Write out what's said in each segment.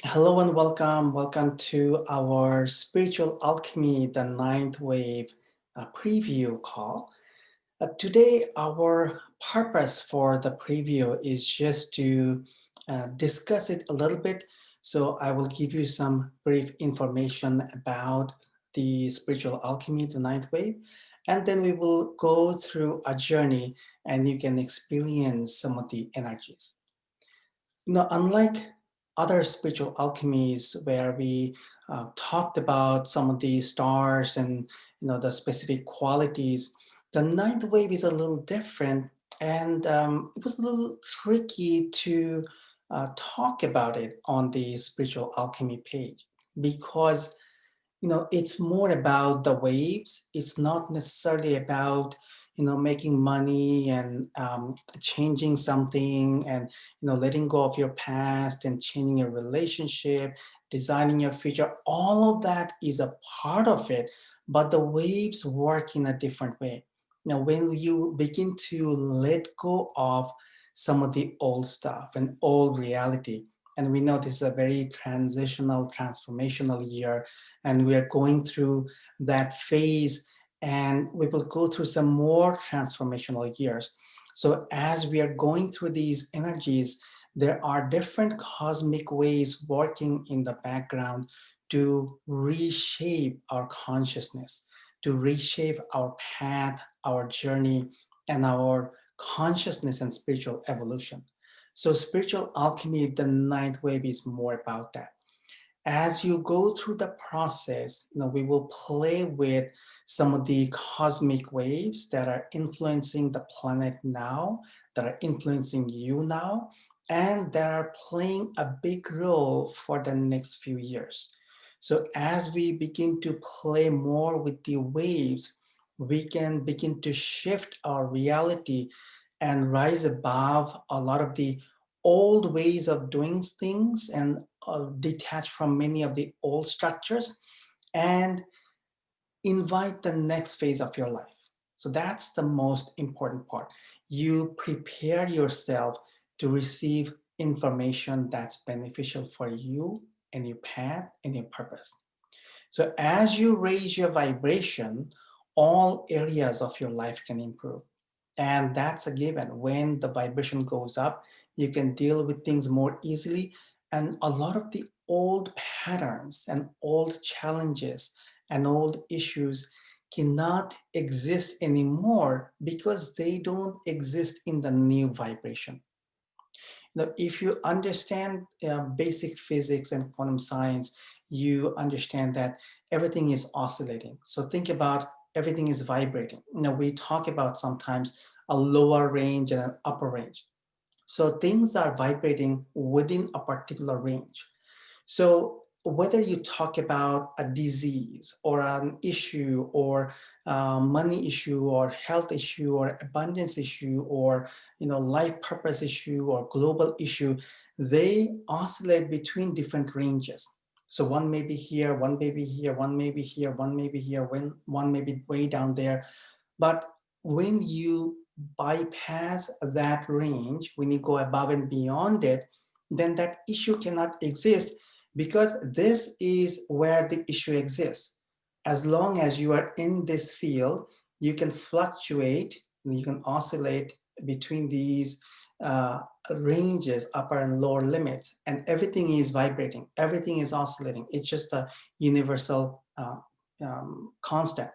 Hello and welcome. Welcome to our Spiritual Alchemy, the ninth wave preview call. Today, our purpose for the preview is just to discuss it a little bit. So, I will give you some brief information about the Spiritual Alchemy, the ninth wave, and then we will go through a journey and you can experience some of the energies. Unlike other spiritual alchemies where we talked about some of the stars and the specific qualities, the ninth wave is a little different, and it was a little tricky to talk about it on the spiritual alchemy page because it's more about the waves. It's not necessarily about making money and changing something and letting go of your past and changing your relationship, designing your future. All of that is a part of it, but the waves work in a different way. When you begin to let go of some of the old stuff and old reality, and we know this is a very transitional transformational year, and we are going through that phase, and we will go through some more transformational years. So as we are going through these energies, there are different cosmic waves working in the background to reshape our consciousness, to reshape our path, our journey, and our consciousness and spiritual evolution. So spiritual alchemy, the ninth wave, is more about that. As you go through the process, we will play with some of the cosmic waves that are influencing the planet now, that are influencing you now, and that are playing a big role for the next few years. So as we begin to play more with the waves, we can begin to shift our reality and rise above a lot of the old ways of doing things and detach from many of the old structures and invite the next phase of your life. So that's the most important part. You prepare yourself to receive information that's beneficial for you and your path and your purpose. So as you raise your vibration, all areas of your life can improve. And that's a given. When the vibration goes up, you can deal with things more easily. And a lot of the old patterns and old challenges and old issues cannot exist anymore because they don't exist in the new vibration. If you understand basic physics and quantum science, you understand that everything is oscillating. So think about everything is vibrating. We talk about sometimes a lower range and an upper range. So things are vibrating within a particular range. So whether you talk about a disease or an issue or money issue or health issue or abundance issue or life purpose issue or global issue, they oscillate between different ranges. So one may be here, one may be here, one may be here, one may be here, one may be way down there. But when you bypass that range, when you go above and beyond it, then that issue cannot exist because this is where the issue exists. As long as you are in this field, you can fluctuate, you can oscillate between these uh, ranges, upper and lower limits, and everything is vibrating, everything is oscillating. It's just a universal constant.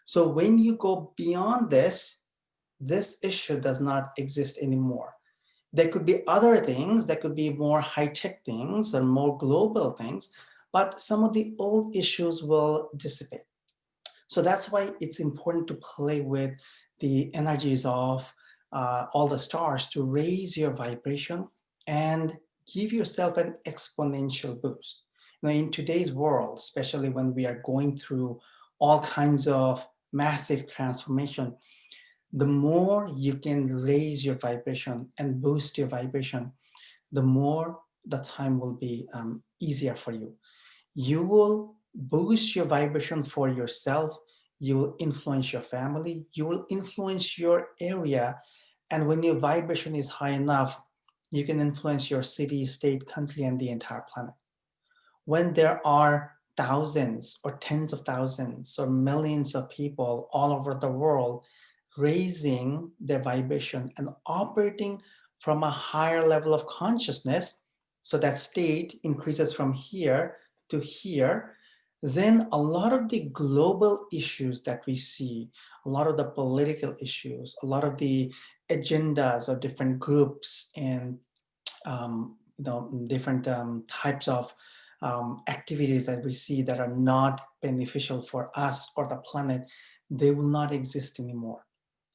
So when you go beyond this, this issue does not exist anymore. There could be other things, there could be more high-tech things or more global things, but some of the old issues will dissipate. So that's why it's important to play with the energies of all the stars to raise your vibration and give yourself an exponential boost. In today's world, especially when we are going through all kinds of massive transformation, the more you can raise your vibration and boost your vibration, the more the time will be easier for you. You will boost your vibration for yourself. You will influence your family. You will influence your area. And when your vibration is high enough, you can influence your city, state, country, and the entire planet. when there are thousands or tens of thousands or millions of people all over the world raising their vibration and operating from a higher level of consciousness, so that state increases from here to here, then a lot of the global issues that we see, a lot of the political issues, a lot of the agendas of different groups and different types of activities that we see that are not beneficial for us or the planet, they will not exist anymore.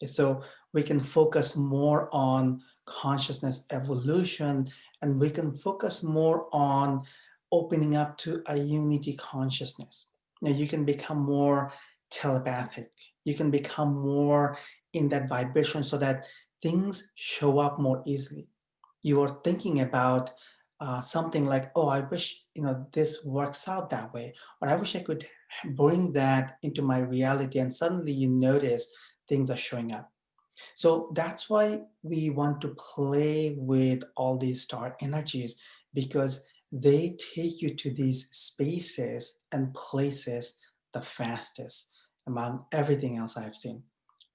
So we can focus more on consciousness evolution, and we can focus more on opening up to a unity consciousness. Now you can become more telepathic. You can become more in that vibration so that things show up more easily. You are thinking about something like, oh, I wish this works out that way, or I wish I could bring that into my reality, and suddenly you notice things are showing up. So that's why we want to play with all these star energies, because they take you to these spaces and places the fastest among everything else I've seen.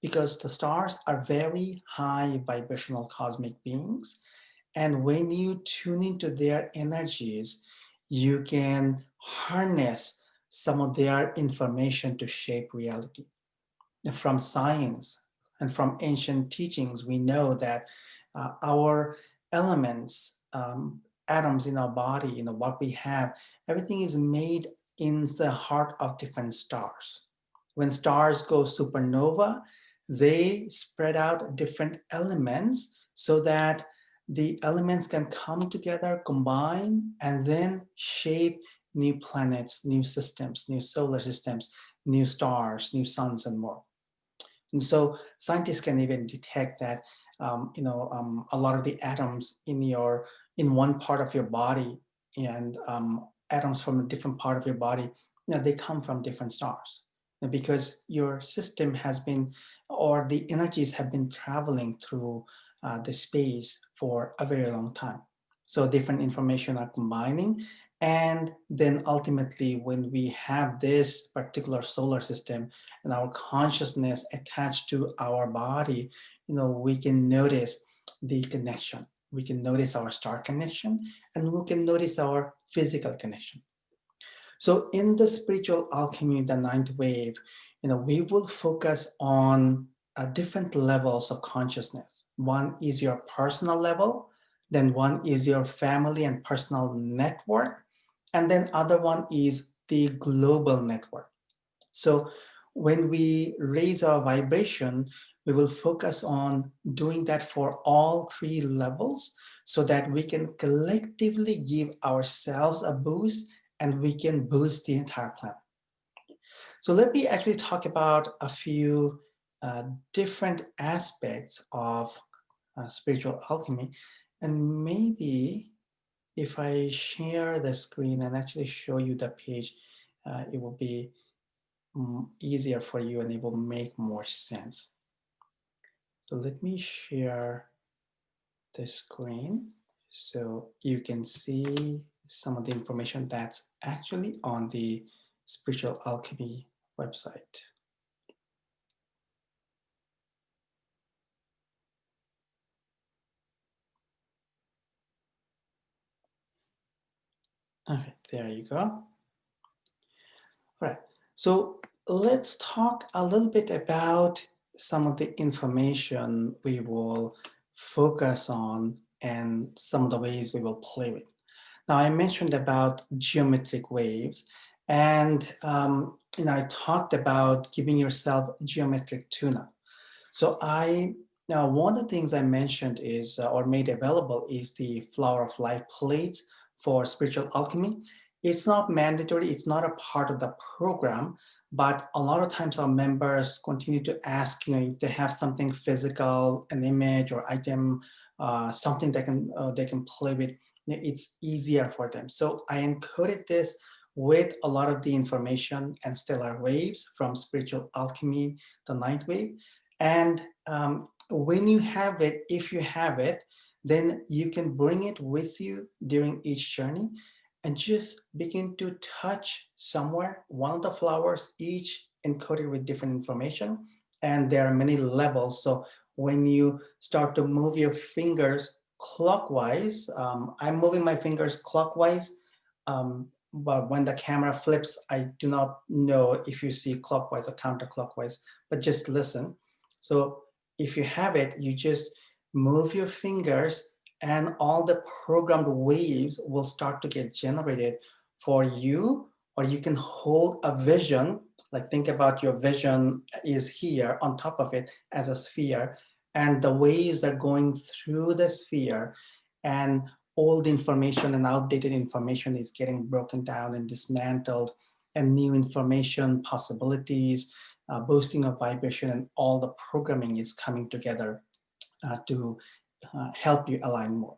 Because the stars are very high vibrational cosmic beings, and when you tune into their energies, you can harness some of their information to shape reality. From science and from ancient teachings, we know that our elements, atoms in our body, what we have, everything is made in the heart of different stars. When stars go supernova, they spread out different elements so that the elements can come together, combine, and then shape new planets, new systems, new solar systems, new stars, new suns, and more. And so scientists can even detect that a lot of the atoms in one part of your body and atoms from a different part of your body, they come from different stars. Because your system has been, or the energies have been traveling through the space for a very long time. So different information are combining, and then ultimately when we have this particular solar system and our consciousness attached to our body, we can notice the connection. We can notice our star connection, and we can notice our physical connection. So in the spiritual alchemy, the ninth wave, we will focus on different levels of consciousness. One is your personal level, then one is your family and personal network, and then other one is the global network. So when we raise our vibration, we will focus on doing that for all three levels so that we can collectively give ourselves a boost and we can boost the entire planet. So let me actually talk about a few different aspects of spiritual alchemy. And maybe if I share the screen and actually show you the page, it will be easier for you and it will make more sense. So let me share the screen so you can see some of the information that's actually on the Spiritual Alchemy website. All right, there you go. All right, so let's talk a little bit about some of the information we will focus on and some of the ways we will play with. Now, I mentioned about geometric waves, and I talked about giving yourself geometric tune-up. So now one of the things I mentioned is, or made available, is the Flower of Life plates for spiritual alchemy. It's not mandatory, it's not a part of the program, but a lot of times our members continue to ask, if they have something physical, an image or item, something they can play with, it's easier for them. So I encoded this with a lot of the information and stellar waves from spiritual alchemy, the ninth wave. And when you have it, if you have it, then you can bring it with you during each journey. and just begin to touch somewhere, one of the flowers, each encoded with different information. And there are many levels. So when you start to move your fingers clockwise, I'm moving my fingers clockwise, but when the camera flips, I do not know if you see clockwise or counterclockwise, but just listen. So if you have it, you just move your fingers and all the programmed waves will start to get generated for you, or you can hold a vision, like think about your vision is here on top of it as a sphere, and the waves are going through the sphere, and old information and outdated information is getting broken down and dismantled, and new information, possibilities, boosting of vibration, and all the programming is coming together to help you align more.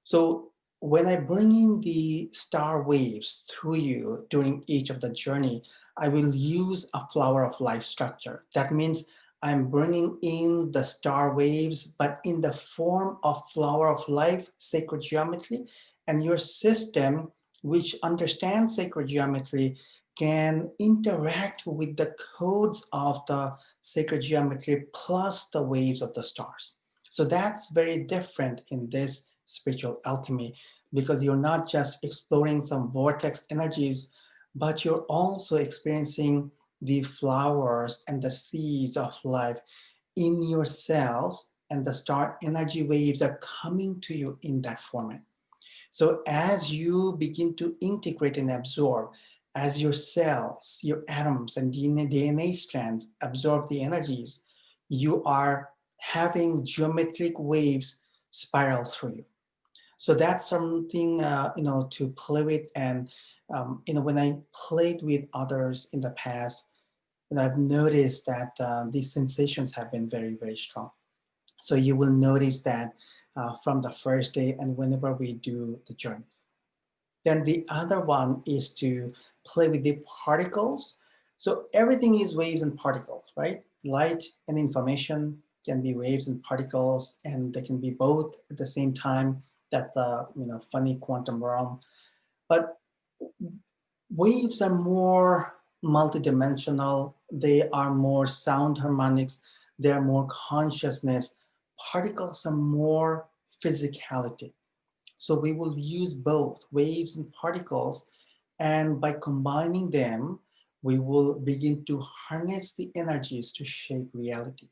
So when I bring in the star waves through you during each of the journey, I will use a flower of life structure. That means I'm bringing in the star waves, but in the form of flower of life, sacred geometry, and your system, which understands sacred geometry, can interact with the codes of the sacred geometry plus the waves of the stars. So that's very different in this spiritual alchemy, because you're not just exploring some vortex energies, but you're also experiencing the flowers and the seeds of life in your cells, and the star energy waves are coming to you in that format. So as you begin to integrate and absorb, as your cells, your atoms, and DNA strands absorb the energies, you are having geometric waves spiral through you. So that's something to play with. And when I played with others in the past, and I've noticed that these sensations have been very, very strong. So you will notice that from the first day and whenever we do the journeys. Then the other one is to play with the particles. So everything is waves and particles, right? Light and information can be waves and particles, and they can be both at the same time. That's the funny quantum realm. But waves are more multidimensional. They are more sound harmonics. They are more consciousness. Particles are more physicality. So we will use both waves and particles, and by combining them, we will begin to harness the energies to shape reality.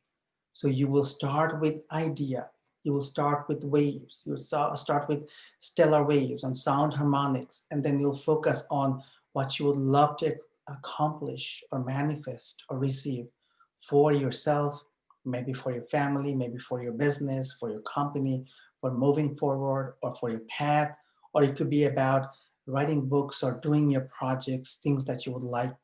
So you will start with idea, you will start with waves, you will start with stellar waves and sound harmonics, and then you'll focus on what you would love to accomplish or manifest or receive for yourself, maybe for your family, maybe for your business, for your company, for moving forward, or for your path, or it could be about writing books or doing your projects, things that you would like,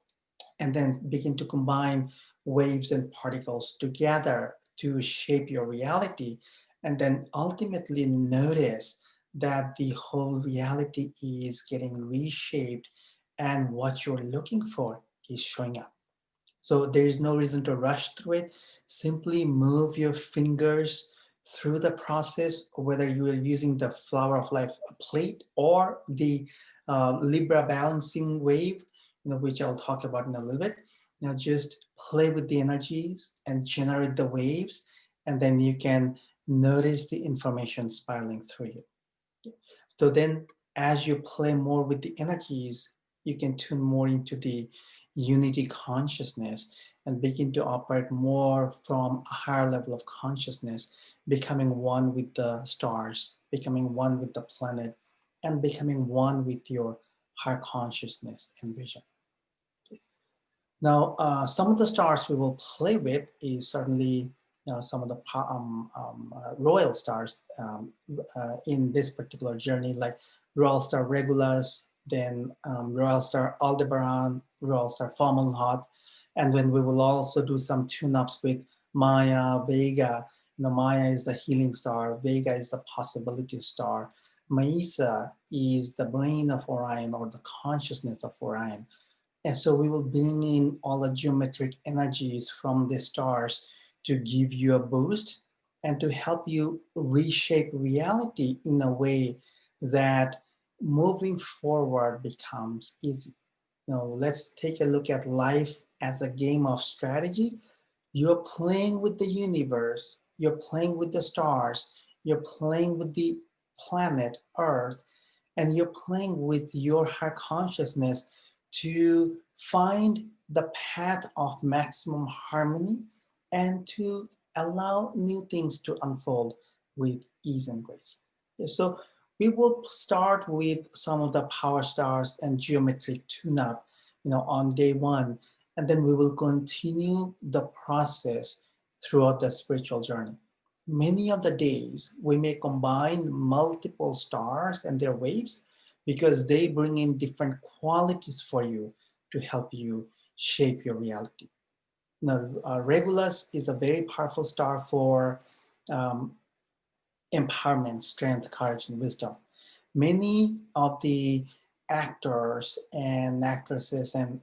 and then begin to combine waves and particles together to shape your reality, and then ultimately notice that the whole reality is getting reshaped and what you're looking for is showing up. So there is no reason to rush through it. Simply move your fingers through the process, whether you are using the Flower of Life plate or the Libra balancing wave, which I'll talk about in a little bit. Now just play with the energies and generate the waves, and then you can notice the information spiraling through you. So then as you play more with the energies, you can tune more into the unity consciousness and begin to operate more from a higher level of consciousness, becoming one with the stars, becoming one with the planet, and becoming one with your higher consciousness and vision. Now, some of the stars we will play with is certainly some of the royal stars in this particular journey, like Royal Star Regulus, then Royal Star Aldebaran, Royal Star Fomalhaut, and then we will also do some tune-ups with Maya, Vega. Maya is the healing star, Vega is the possibility star, Maisa is the brain of Orion or the consciousness of Orion. And so we will bring in all the geometric energies from the stars to give you a boost and to help you reshape reality in a way that moving forward becomes easy. Let's take a look at life as a game of strategy. You're playing with the universe, you're playing with the stars, you're playing with the planet Earth, and you're playing with your higher consciousness to find the path of maximum harmony and to allow new things to unfold with ease and grace. So we will start with some of the power stars and geometric tune-up, on day one, and then we will continue the process throughout the spiritual journey. Many of the days we may combine multiple stars and their waves because they bring in different qualities for you to help you shape your reality. Now, Regulus is a very powerful star for um, empowerment, strength, courage, and wisdom. Many of the actors and actresses and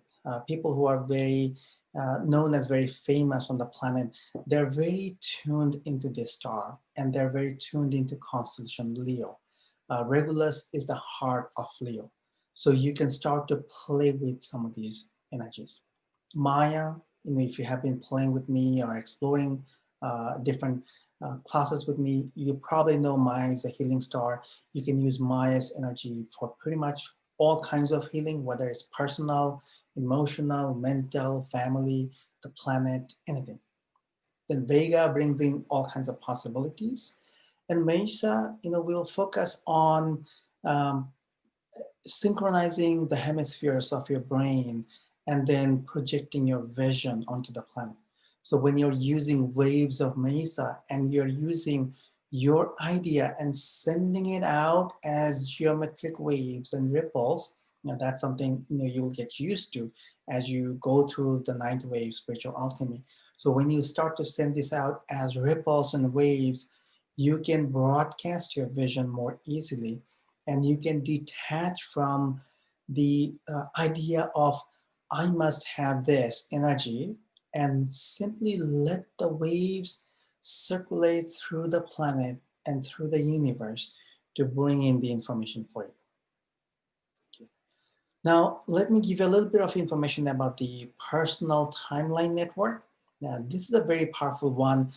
people who are very known as very famous on the planet, they're very tuned into this star and they're very tuned into constellation Leo. Regulus is the heart of Leo. So you can start to play with some of these energies. Maya, if you have been playing with me or exploring different classes with me, you probably know Maya is a healing star. You can use Maya's energy for pretty much all kinds of healing, whether it's personal, emotional, mental, family, the planet, anything. Then Vega brings in all kinds of possibilities. And Mesa, will focus on um, synchronizing the hemispheres of your brain and then projecting your vision onto the planet. So when you're using waves of Mesa and you're using your idea and sending it out as geometric waves and ripples, that's something you'll get used to as you go through the ninth wave spiritual alchemy. So when you start to send this out as ripples and waves, you can broadcast your vision more easily and you can detach from the idea of I must have this energy and simply let the waves circulate through the planet and through the universe to bring in the information for you. Okay. Now, let me give you a little bit of information about the personal timeline network. Now, this is a very powerful one.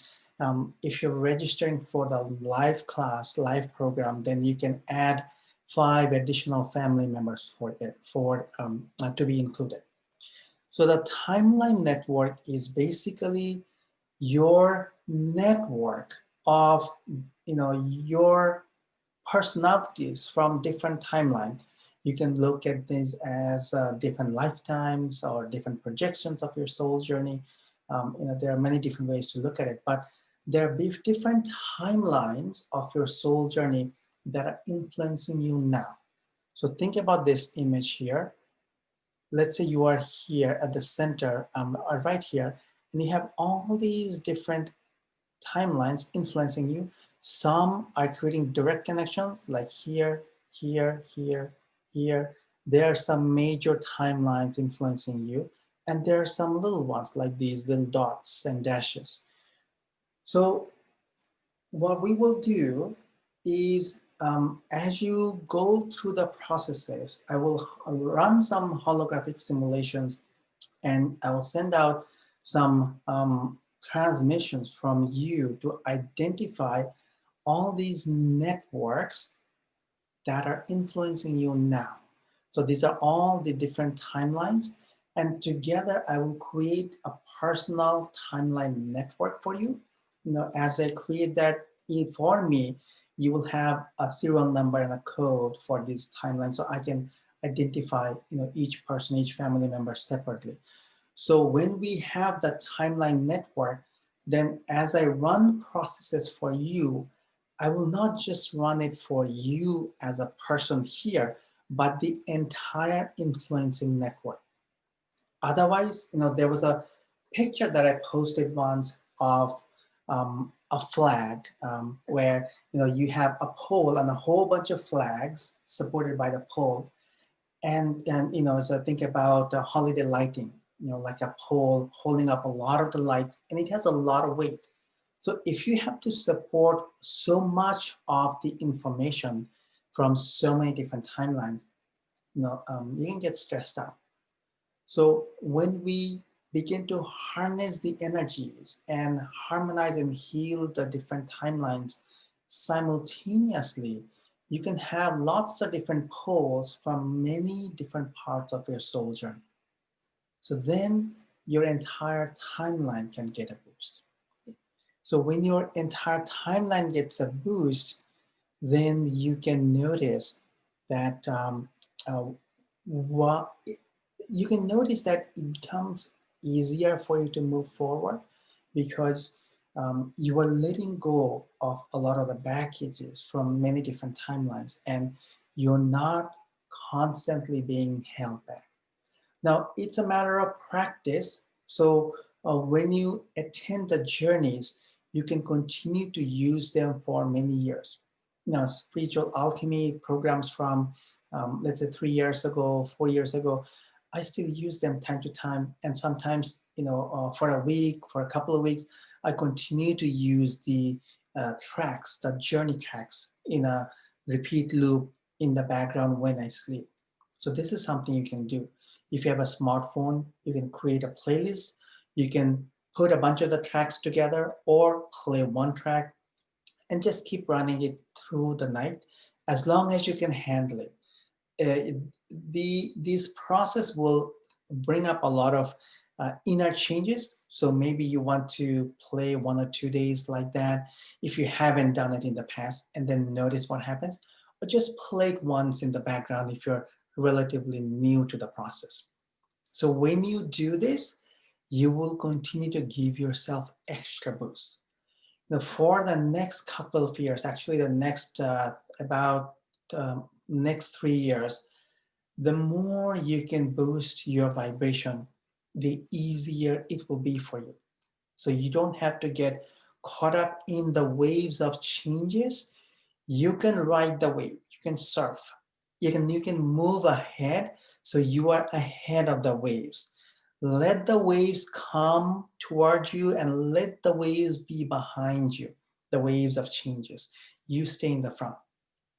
If you're registering for the live class, live program, then you can add 5 additional family members for it to be included. So the timeline network is basically your network of your personalities from different timelines. You can look at this as different lifetimes or different projections of your soul journey. There are many different ways to look at it, but there are different timelines of your soul journey that are influencing you now. So think about this image here. Let's say you are here at the center, or right here, and you have all these different timelines influencing you. Some are creating direct connections like here, here, here, here. There are some major timelines influencing you. And there are some little ones like these little dots and dashes. So what we will do is as you go through the processes, I will run some holographic simulations and I'll send out some transmissions from you to identify all these networks that are influencing you now. So these are all the different timelines, and together I will create a personal timeline network for you. As I create that for me, you will have a serial number and a code for this timeline, so I can identify each person, each family member separately. So when we have that timeline network, then as I run processes for you, I will not just run it for you as a person here, but the entire influencing network. Otherwise, there was a picture that I posted once of a flag where you have a pole and a whole bunch of flags supported by the pole, and so think about holiday lighting, like a pole holding up a lot of the lights, and it has a lot of weight. So if you have to support so much of the information, from so many different timelines, you can get stressed out. So when we begin to harness the energies and harmonize and heal the different timelines simultaneously, you can have lots of different poles from many different parts of your soul journey. So then your entire timeline can get a boost. So when your entire timeline gets a boost, then you can notice that uh, what you can notice that it becomes easier for you to move forward because you are letting go of a lot of the baggages from many different timelines, and you're not constantly being held back. Now, it's a matter of practice. So when you attend the journeys, you can continue to use them for many years. Now, spiritual alchemy programs from, let's say, 3 years ago, 4 years ago, I still use them time to time. And sometimes, for a week, for a couple of weeks, I continue to use the tracks, the journey tracks in a repeat loop in the background when I sleep. So this is something you can do. If you have a smartphone, you can create a playlist. You can put a bunch of the tracks together or play one track and just keep running it through the night as long as you can handle it. This process will bring up a lot of inner changes. So maybe you want to play 1 or 2 days like that if you haven't done it in the past, and then notice what happens. Or just play it once in the background if you're relatively new to the process. So when you do this, you will continue to give yourself extra boosts. Now, for the next couple of years, actually the next about next 3 years, the more you can boost your vibration, the easier it will be for you. So you don't have to get caught up in the waves of changes. You can ride the wave, you can surf, you can move ahead, so you are ahead of the waves. Let the waves come towards you and let the waves be behind you, the waves of changes. You stay in the front.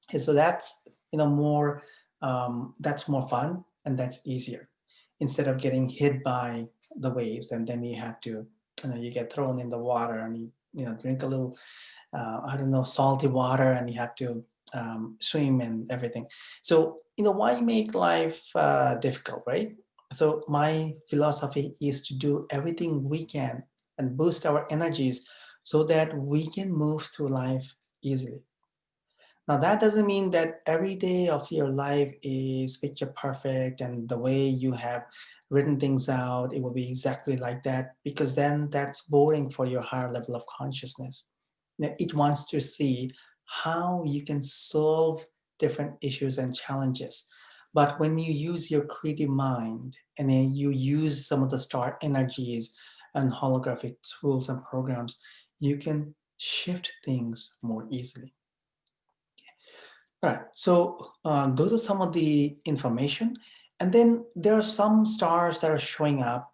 Okay, so that's more fun and that's easier instead of getting hit by the waves, and then you have to, you get thrown in the water and you drink a little I don't know, salty water, and you have to swim and everything. So, why make life difficult, right? So, my philosophy is to do everything we can and boost our energies so that we can move through life easily. Now, that doesn't mean that every day of your life is picture perfect and the way you have written things out, it will be exactly like that, because then that's boring for your higher level of consciousness. Now, it wants to see how you can solve different issues and challenges. But when you use your creative mind and then you use some of the star energies and holographic tools and programs, you can shift things more easily. All right, so those are some of the information. And then there are some stars that are showing up.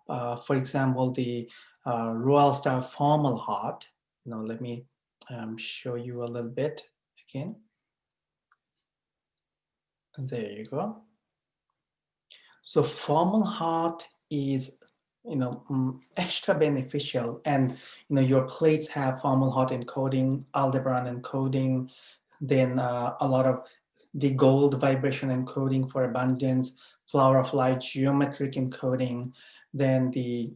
For example, the royal star Fomalhaut. Let me show you a little bit again. There you go. So Fomalhaut is, extra beneficial, and your plates have Fomalhaut encoding, Aldebaran encoding, then a lot of the gold vibration encoding for abundance, flower of light geometric encoding, then the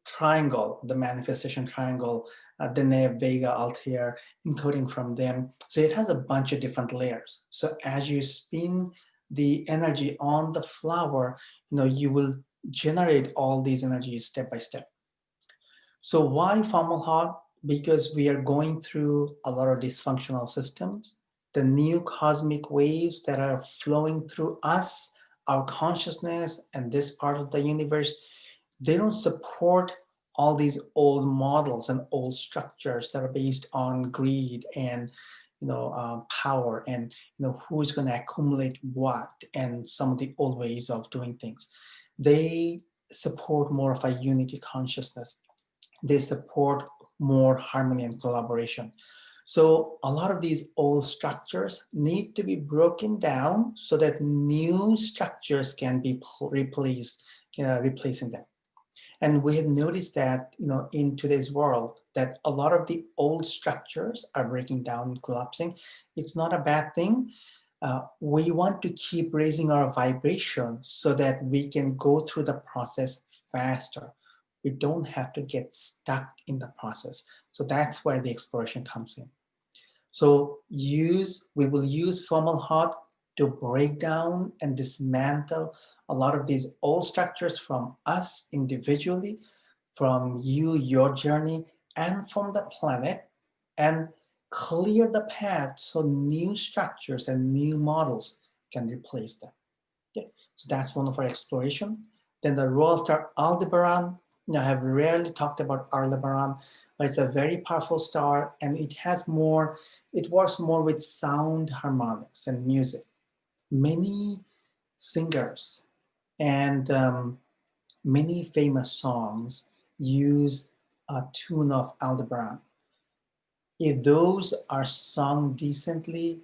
triangle, the manifestation triangle, the Neve Vega Altair encoding from them. So it has a bunch of different layers. So as you spin the energy on the flower, you will generate all these energies step by step. So why formaldehyde? Because we are going through a lot of dysfunctional systems. The new cosmic waves that are flowing through us, our consciousness, and this part of the universe, they don't support all these old models and old structures that are based on greed and power, and who's going to accumulate what, and some of the old ways of doing things. They support more of a unity consciousness. They support more harmony and collaboration. So a lot of these old structures need to be broken down so that new structures can be replaced, replacing them. And we have noticed that, in today's world, that a lot of the old structures are breaking down and collapsing. It's not a bad thing. We want to keep raising our vibration so that we can go through the process faster. We don't have to get stuck in the process. So that's where the exploration comes in. So we will use formaldehyde to break down and dismantle a lot of these old structures from us individually, from you, your journey, and from the planet, and clear the path so new structures and new models can replace them. Okay, so that's one of our exploration. Then the role star Aldebaran. I have rarely talked about Aldebaran, but it's a very powerful star, and it works more with sound harmonics and music. Many singers and many famous songs use a tune of Aldebaran. If those are sung decently,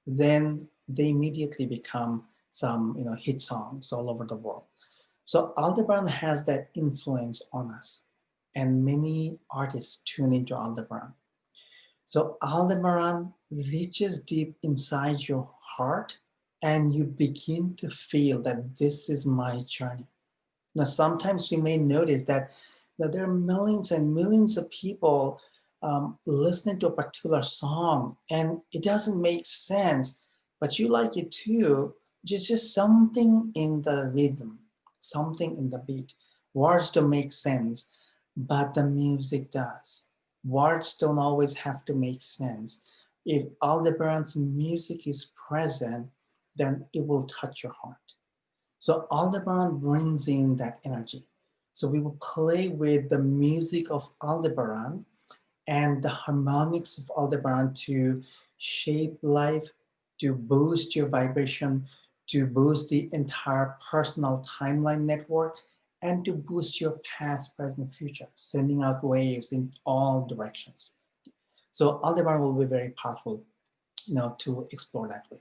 then they immediately become some hit songs all over the world. So Aldebaran has that influence on us, and many artists tune into Aldebaran. So Aldebaran reaches deep inside your heart, and you begin to feel that this is my journey. Now, sometimes you may notice that there are millions and millions of people listening to a particular song, and it doesn't make sense, but you like it too. Just something in the rhythm, something in the beat. Words don't make sense, but the music does. Words don't always have to make sense. If Aldebaran's music is present, then it will touch your heart. So Aldebaran brings in that energy. So we will play with the music of Aldebaran and the harmonics of Aldebaran to shape life, to boost your vibration, to boost the entire personal timeline network, and to boost your past, present, future, sending out waves in all directions. So Aldebaran will be very powerful, to explore that way.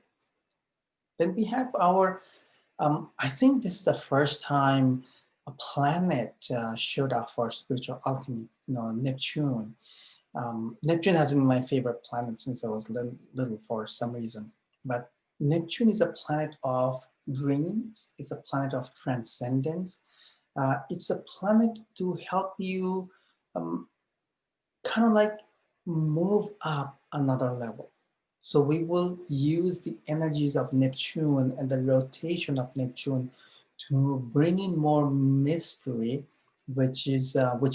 Then we have I think this is the first time a planet showed up for spiritual alchemy, Neptune. Neptune has been my favorite planet since I was little for some reason. But Neptune is a planet of dreams, it's a planet of transcendence. It's a planet to help you um, kind of like move up another level. So we will use the energies of Neptune and the rotation of Neptune to bring in more mystery, which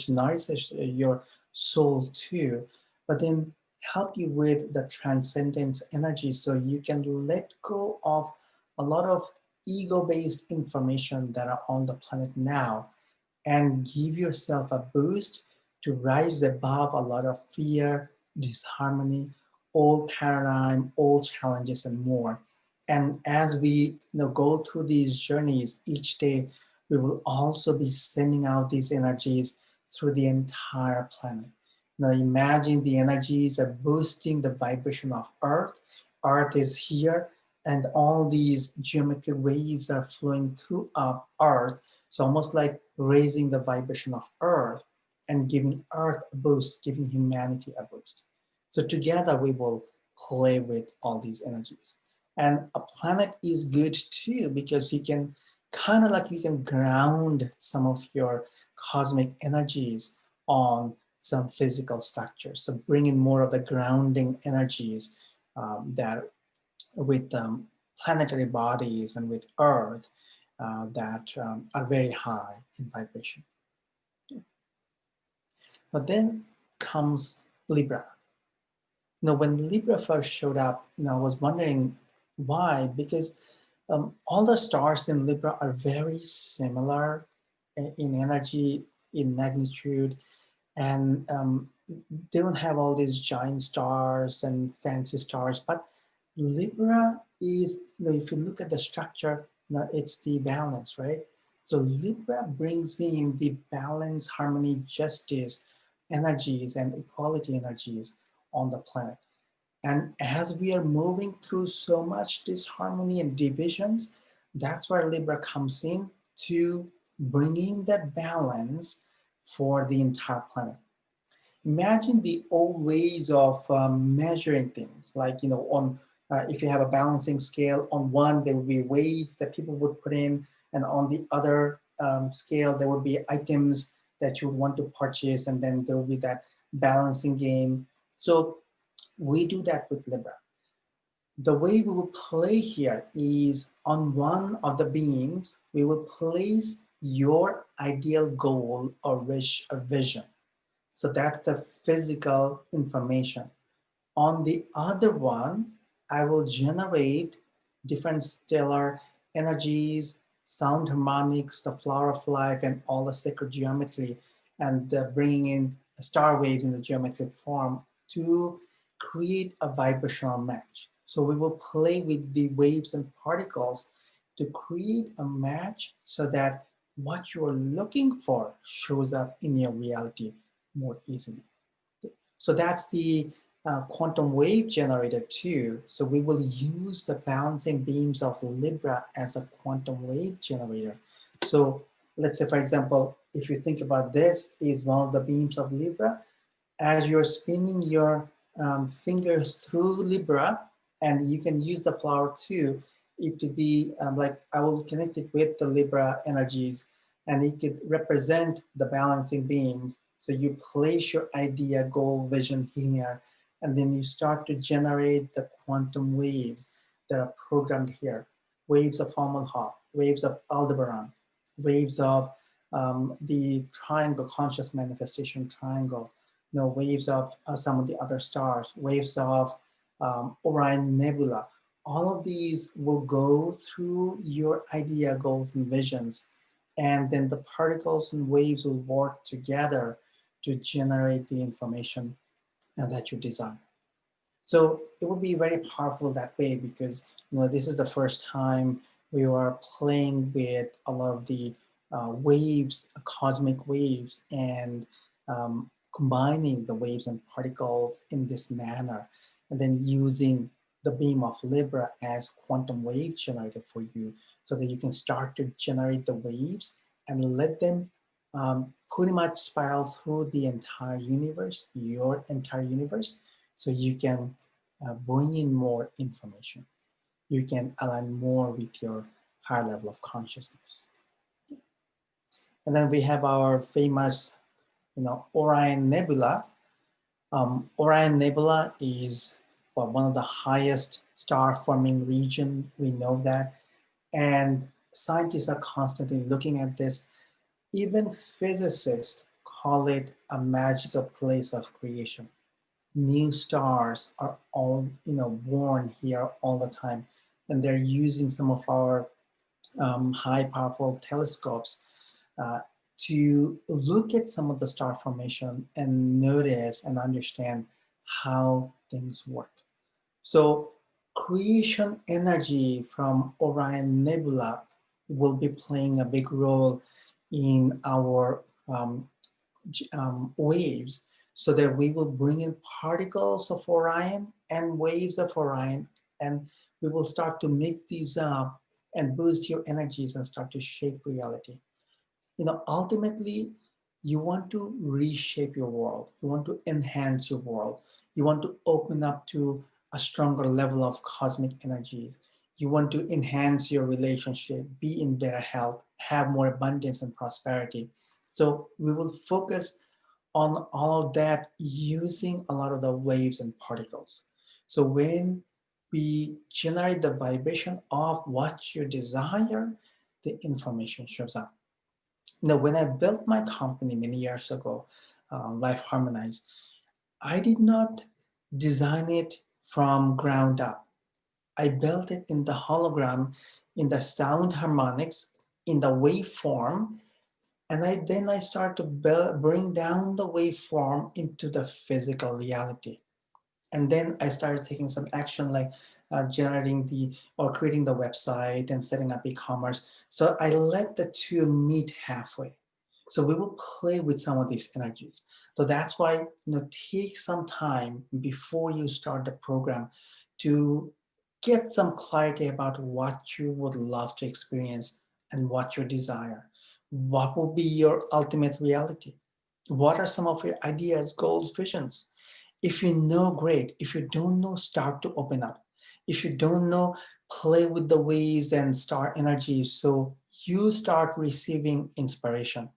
nourishes your soul too, but then help you with the transcendence energy so you can let go of a lot of ego-based information that are on the planet now and give yourself a boost to rise above a lot of fear, disharmony, old paradigm, old challenges, and more. And as we go through these journeys each day, we will also be sending out these energies through the entire planet. Now imagine the energies are boosting the vibration of Earth. Earth is here, and all these geometric waves are flowing through Earth. So almost like raising the vibration of Earth and giving Earth a boost, giving humanity a boost. So together we will play with all these energies. And a planet is good too because you can you can ground some of your cosmic energies on some physical structures. So bring in more of the grounding energies that with planetary bodies and with Earth that are very high in vibration. But then comes Libra. When Libra first showed up, I was wondering why, because all the stars in Libra are very similar in energy, in magnitude, and they don't have all these giant stars and fancy stars. But Libra is, if you look at the structure, it's the balance, right? So Libra brings in the balance, harmony, justice energies, and equality energies on the planet. And as we are moving through so much disharmony and divisions, that's where Libra comes in to bring in that balance for the entire planet. Imagine the old ways of measuring things, like, on if you have a balancing scale, on one there would be weights that people would put in, and on the other scale there would be items that you would want to purchase, and then there will be that balancing game. So we do that with Libra. The way we will play here is on one of the beams, we will place your ideal goal or wish or vision. So that's the physical information. On the other one, I will generate different stellar energies, sound harmonics, the flower of life, and all the sacred geometry, and bringing in star waves in the geometric form to create a vibrational match. So we will play with the waves and particles to create a match so that what you are looking for shows up in your reality more easily. So that's the quantum wave generator too. So we will use the balancing beams of Libra as a quantum wave generator. So let's say, for example, if you think about this is one of the beams of Libra, as you're spinning your fingers through Libra, and you can use the flower too, it could be like I will connect it with the Libra energies, and it could represent the balancing beams. So you place your idea, goal, vision here, and then you start to generate the quantum waves that are programmed here. Waves of Fomalhaut, waves of Aldebaran, waves of the triangle, conscious manifestation triangle, waves of some of the other stars, waves of Orion Nebula. All of these will go through your idea, goals, and visions. And then the particles and waves will work together to generate the information that you desire. So it will be very powerful that way because this is the first time we are playing with a lot of the waves, cosmic waves, and combining the waves and particles in this manner, and then using the beam of Libra as quantum wave generator for you, so that you can start to generate the waves and let them pretty much spiral through the entire universe, your entire universe, so you can bring in more information. You can align more with your higher level of consciousness. And then we have our famous, Orion Nebula. Orion Nebula is one of the highest star-forming region. We know that, and scientists are constantly looking at this. Even physicists call it a magical place of creation. New stars are all born here all the time, and they're using some of our high powerful telescopes uh, to look at some of the star formation and notice and understand how things work. So creation energy from Orion Nebula will be playing a big role in our waves, so that we will bring in particles of Orion and waves of Orion, and we will start to mix these up and boost your energies and start to shape reality. Ultimately, you want to reshape your world. You want to enhance your world. You want to open up to a stronger level of cosmic energies. You want to enhance your relationship, be in better health, have more abundance and prosperity. So we will focus on all of that using a lot of the waves and particles. So when we generate the vibration of what you desire, the information shows up. When I built my company many years ago, Life Harmonized, I did not design it from ground up. I built it in the hologram, in the sound harmonics, in the waveform, and then I start to bring down the waveform into the physical reality. And then I started taking some action, like generating or creating the website and setting up e-commerce. So I let the two meet halfway. So we will play with some of these energies. So that's why, take some time before you start the program to get some clarity about what you would love to experience and what you desire. What will be your ultimate reality? What are some of your ideas, goals, visions? If you know, great. If you don't know, start to open up. If you don't know, play with the waves and star energies so you start receiving inspiration.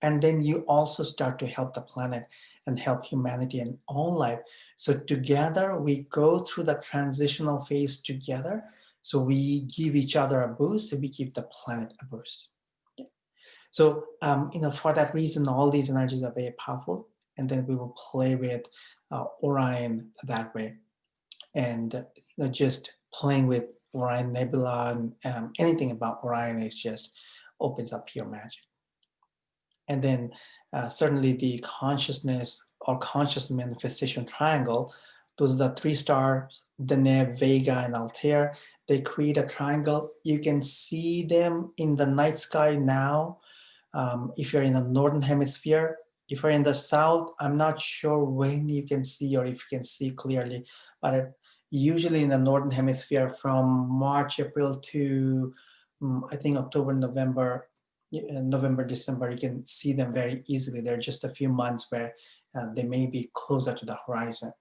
And then you also start to help the planet and help humanity and all life. So together we go through the transitional phase together. So we give each other a boost and we give the planet a boost. So, for that reason, all these energies are very powerful. And then we will play with Orion that way. And just playing with Orion Nebula and anything about Orion is just opens up pure magic. And then certainly the consciousness or conscious manifestation triangle, those are the three stars, Deneb, Vega, and Altair. They create a triangle. You can see them in the night sky now. If you're in the northern hemisphere, if you're in the south, I'm not sure when you can see or if you can see clearly, but usually in the northern hemisphere from March, April to I think October, November, December, you can see them very easily. There are just a few months where they may be closer to the horizon.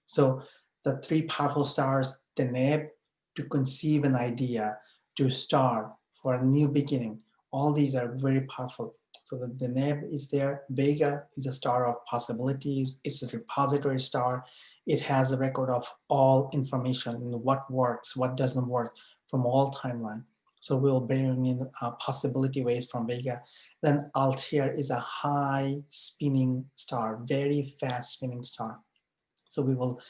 So the three powerful stars, the Deneb, to conceive an idea, to start for a new beginning, all these are very powerful. So the Deneb is there. Vega is a star of possibilities. It's a repository star. It has a record of all information, what works, what doesn't work from all timeline. So we'll bring in possibility waves from Vega. Then Altair is a high spinning star, very fast spinning star. So we will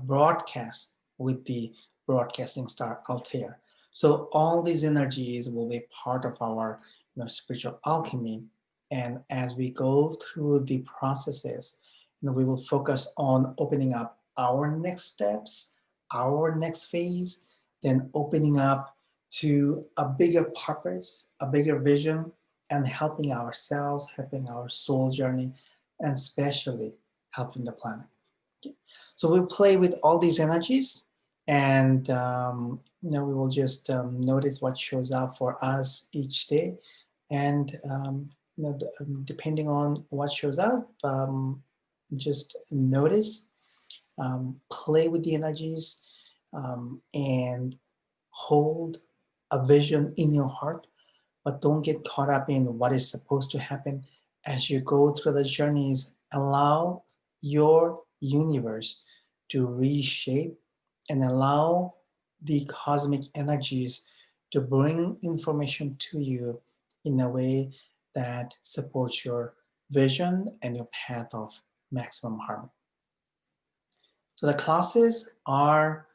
broadcast with the broadcasting star Altair. So all these energies will be part of our spiritual alchemy. And as we go through the processes, we will focus on opening up our next steps, our next phase, then opening up to a bigger purpose, a bigger vision, and helping ourselves, helping our soul journey, and especially helping the planet. So we'll play with all these energies and we will just notice what shows up for us each day. And depending on what shows up, just notice, play with the energies, and hold a vision in your heart, but don't get caught up in what is supposed to happen. As you go through the journeys, allow your universe to reshape and allow the cosmic energies to bring information to you in a way that supports your vision and your path of maximum harmony. So the classes are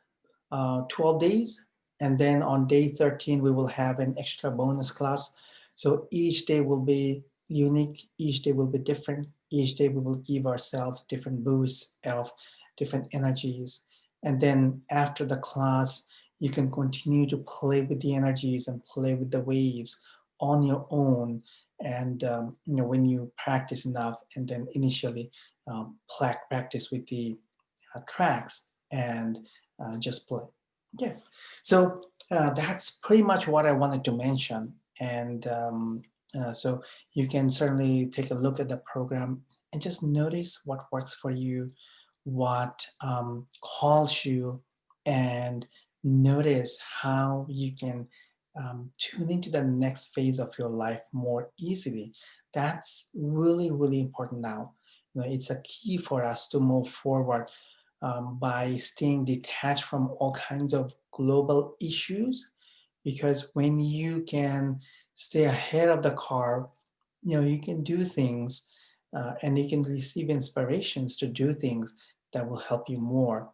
12 days. And then on day 13, we will have an extra bonus class. So each day will be unique. Each day will be different. Each day we will give ourselves different boosts of different energies. And then after the class, you can continue to play with the energies and play with the waves on your own. And when you practice enough, and then initially practice with the tracks and just play. Yeah. So that's pretty much what I wanted to mention. And so you can certainly take a look at the program and just notice what works for you, what calls you, and notice how you can tune into the next phase of your life more easily. That's really, really important now. It's a key for us to move forward by staying detached from all kinds of global issues. Because when you can stay ahead of the curve, you can do things and you can receive inspirations to do things that will help you more,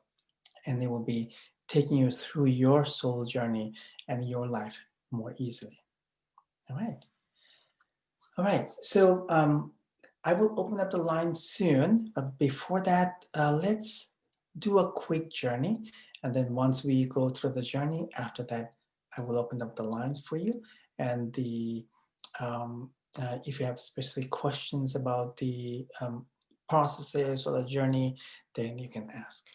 and they will be taking you through your soul journey and your life more easily. All right. All right. So I will open up the line soon. But before that, let's do a quick journey. And then once we go through the journey, after that, I will open up the lines for you. And the if you have specific questions about the processes or the journey, then you can ask.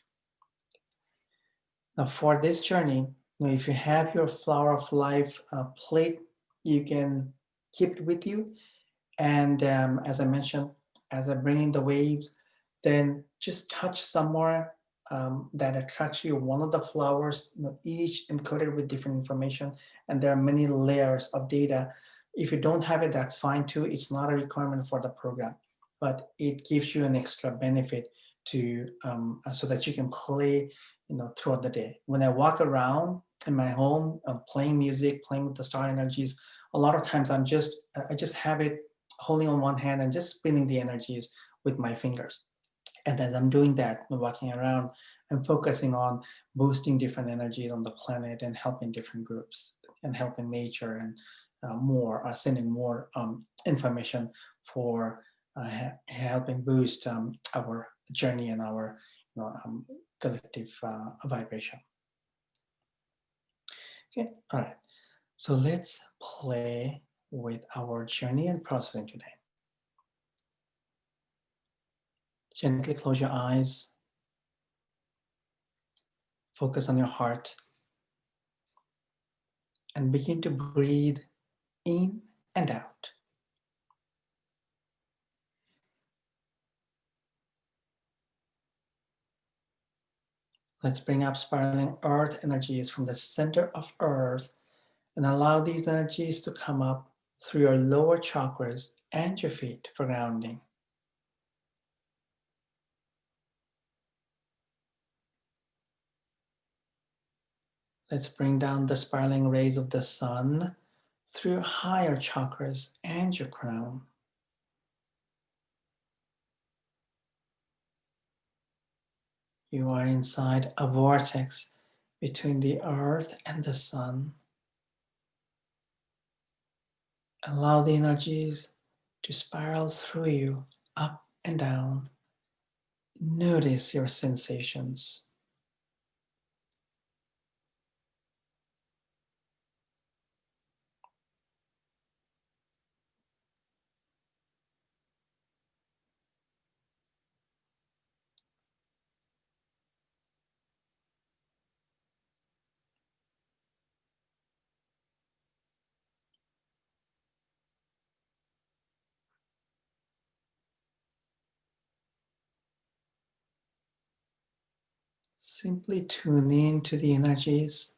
Now, for this journey, if you have your Flower of Life plate, you can keep it with you. And as I mentioned, as I bring in the waves, then just touch somewhere that attracts you. One of the flowers, each encoded with different information, and there are many layers of data. If you don't have it, that's fine too. It's not a requirement for the program, but it gives you an extra benefit to so that you can play, throughout the day. When I walk around in my home, playing music, playing with the star energies, a lot of times I just have it holding on one hand and just spinning the energies with my fingers. And as I'm doing that, walking around, I'm focusing on boosting different energies on the planet and helping different groups and helping nature and sending more information for helping boost our journey and our collective vibration. Okay, all right. So let's play with our journey and processing today. Gently close your eyes. Focus on your heart. And begin to breathe in and out. Let's bring up spiraling earth energies from the center of earth and allow these energies to come up through your lower chakras and your feet for grounding. Let's bring down the spiraling rays of the sun through your higher chakras and your crown. You are inside a vortex between the earth and the sun. Allow the energies to spiral through you, up and down. Notice your sensations. Simply tune in to the energies.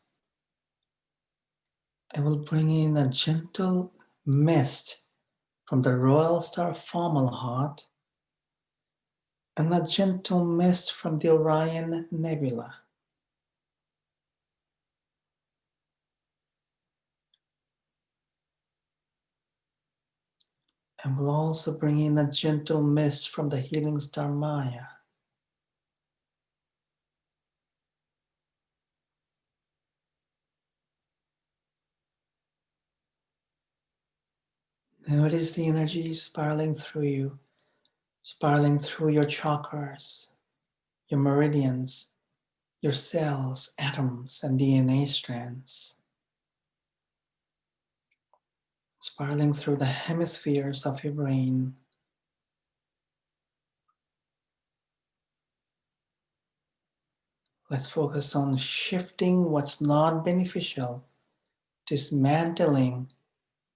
I will bring in a gentle mist from the Royal Star Fomalhaut and a gentle mist from the Orion Nebula. I will also bring in a gentle mist from the healing star Maya. Notice the energy spiraling through you, spiraling through your chakras, your meridians, your cells, atoms, and DNA strands. Spiraling through the hemispheres of your brain. Let's focus on shifting what's not beneficial, dismantling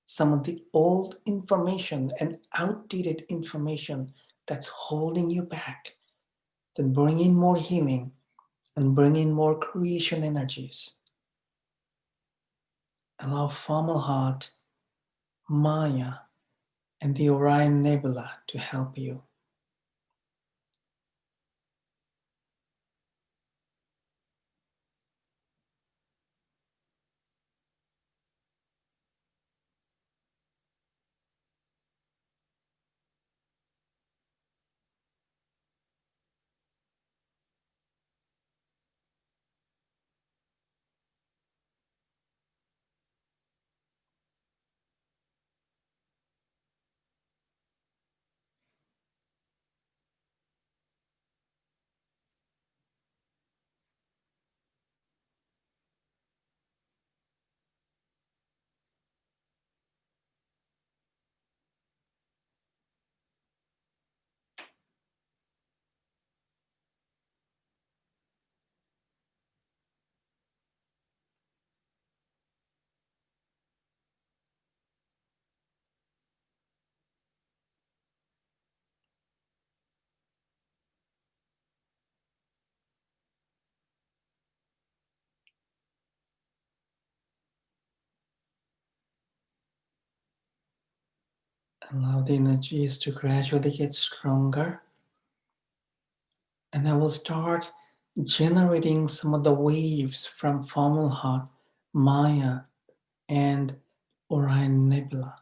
some of the old information and outdated information that's holding you back, then bring in more healing and bring in more creation energies. Allow Fomalhaut, Maya, and the Orion Nebula to help you. Allow the energies to gradually get stronger. And I will start generating some of the waves from Fomalhaut, Maya, and Orion Nebula.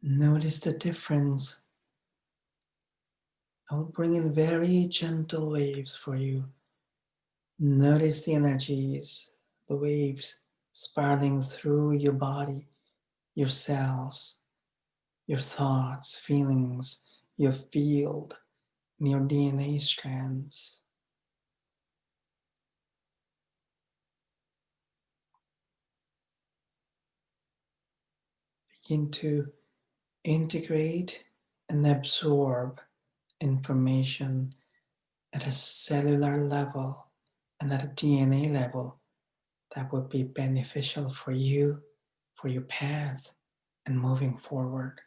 Notice the difference. I will bring in very gentle waves for you. Notice the energies, the waves spiraling through your body, your cells, your thoughts, feelings, your field, and your DNA strands. Begin to integrate and absorb information at a cellular level and at a DNA level that would be beneficial for you, for your path, and moving forward.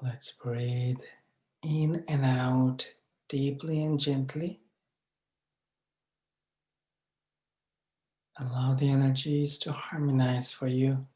Let's breathe in and out deeply and gently. Allow the energies to harmonize for you.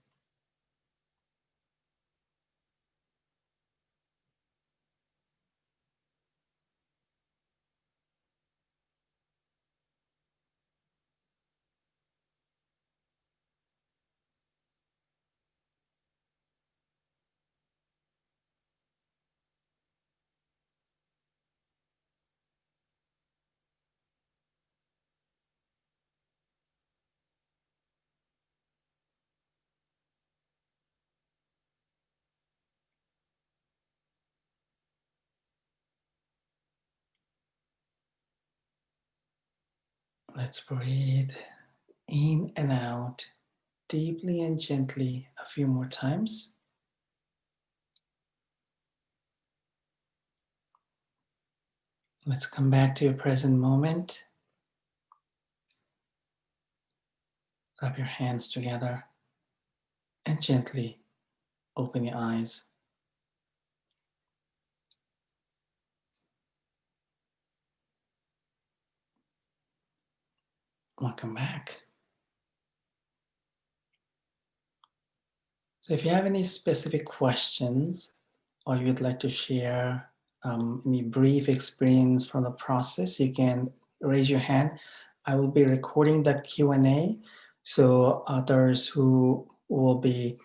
Let's breathe in and out deeply and gently a few more times. Let's come back to your present moment. Rub your hands together and gently open your eyes. Welcome back. So if you have any specific questions or you'd like to share any brief experience from the process, you can raise your hand. I will be recording that Q&A, so others who will be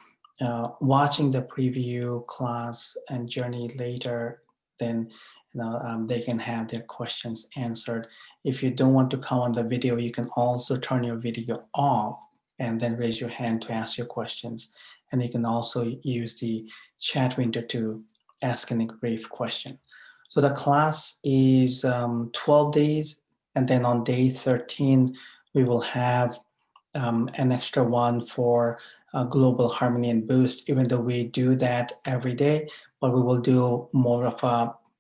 watching the preview class and journey later, then they can have their questions answered. If you don't want to come on the video, you can also turn your video off and then raise your hand to ask your questions. And you can also use the chat window to ask any brief question. So the class is 12 days, and then on day 13, we will have an extra one for global harmony and boost, even though we do that every day, but we will do more of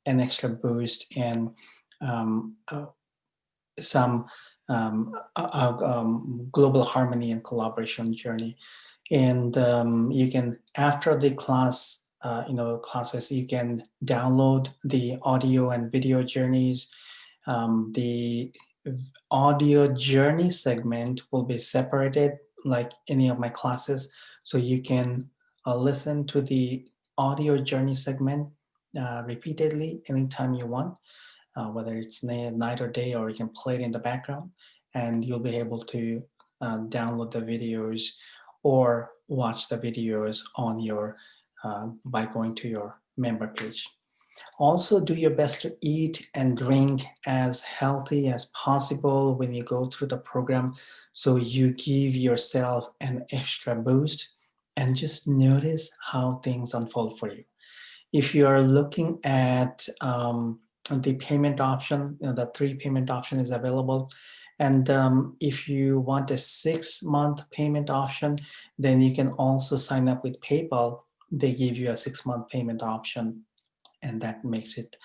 an extra boost in some global harmony and collaboration journey. And you can, after the class, classes, you can download the audio and video journeys. The audio journey segment will be separated like any of my classes. So you can listen to the audio journey segment repeatedly anytime you want, whether it's night or day, or you can play it in the background, and you'll be able to download the videos or watch the videos on your by going to your member page. Also, do your best to eat and drink as healthy as possible when you go through the program, so you give yourself an extra boost, and just notice how things unfold for you. If you're looking at the payment option, the 3 payment option is available. And if you want a 6-month payment option, then you can also sign up with PayPal. They give you a 6-month payment option, and that makes it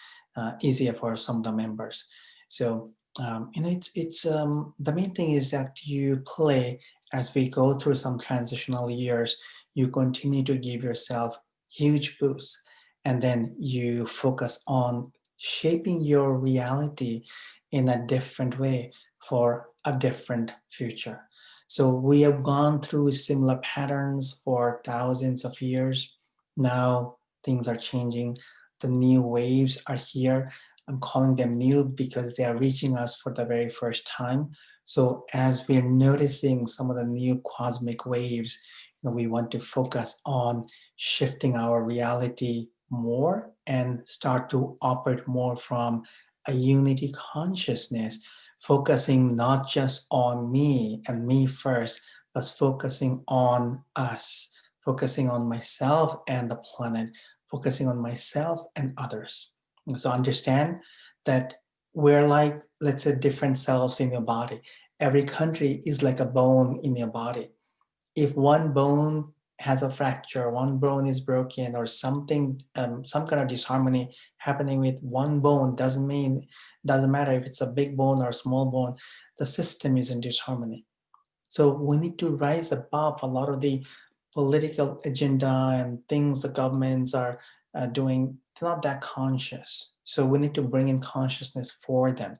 easier for some of the members. So it's the main thing is that you play as we go through some transitional years. You continue to give yourself huge boosts, and then you focus on shaping your reality in a different way for a different future. So we have gone through similar patterns for thousands of years. Now things are changing. The new waves are here. I'm calling them new because they are reaching us for the very first time. So as we're noticing some of the new cosmic waves, we want to focus on shifting our reality more and start to operate more from a unity consciousness, focusing not just on me and me first, but focusing on us, focusing on myself and the planet, focusing on myself and others. So understand that we're like, let's say, different cells in your body. Every country is like a bone in your body. If one bone has a fracture, one bone is broken, or something, some kind of disharmony happening with one bone, doesn't matter if it's a big bone or a small bone, the system is in disharmony. So we need to rise above a lot of the political agenda and things the governments are doing, they're not that conscious. So we need to bring in consciousness for them.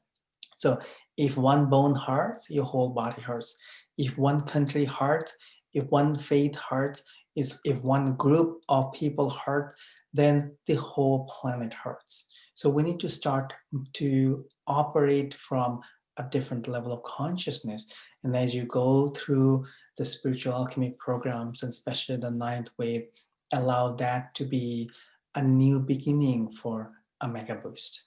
So if one bone hurts, your whole body hurts. If one country hurts, if one faith hurts, if one group of people hurt, then the whole planet hurts. So we need to start to operate from a different level of consciousness. And as you go through the spiritual alchemy programs, and especially the ninth wave, allow that to be a new beginning for a mega boost.